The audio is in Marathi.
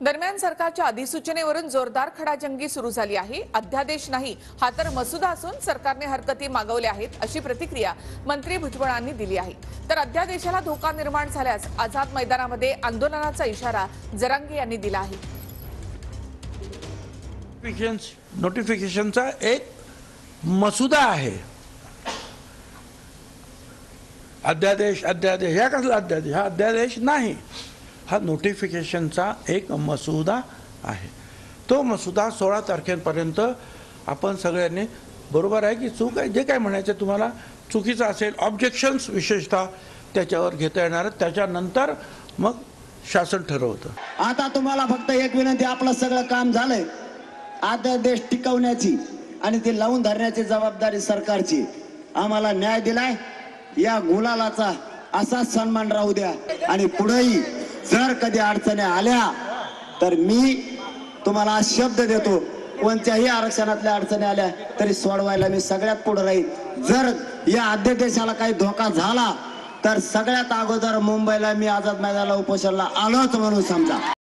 दरम्यान सरकारच्या अधिसूचनेवरून जोरदार खडाजंगी सुरू झाली आहे। अध्यादेश नाही हा तर मसुदा असून सरकारने हरकती मागवल्या आहेत अशी प्रतिक्रिया मंत्री भुजबळांनी दिली आहे। तर अध्यादेशाला धोका निर्माण झाल्यास आझाद मैदानामध्ये आंदोलनाचा इशारा जरांगे यांनी दिला आहे। नोटिफिकेशनचा एक मसुदा आहे। अध्यादेश ह्या कसला अध्यादेश? हा अध्यादेश नाही, हा नोटिफिकेशनचा एक मसुदा आहे। तो मसुदा 16 तारखेपर्यंत आपण सगळ्यांनी, बरोबर आहे की चूक आहे, जे काय म्हणायचं तुम्हाला चुकीचं असेल, ऑब्जेक्शन्स विशेषतः त्याच्यावर घेता येणार, त्याच्यानंतर मग शासन ठरवतं। आता तुम्हाला फक्त एक विनंती, आपलं सगळं काम झालंय, अध्यादेश टिकवण्याची आणि ते लावून धरण्याची जबाबदारी सरकारची। आम्हाला न्याय दिलाय, या गुलालाचा असाच सन्मान राहू द्या आणि पुढेही जर कधी अडचणी आल्या तर मी तुम्हाला शब्द देतो, कोणत्याही आरक्षणातल्या अडचणी आल्या तरी सोडवायला मी सगळ्यात पुढे राहील। जर या अध्यादेशाला काही धोका झाला तर सगळ्यात अगोदर मुंबईला मी आझाद मैदानाला उपोषणाला आलोच म्हणून समजा।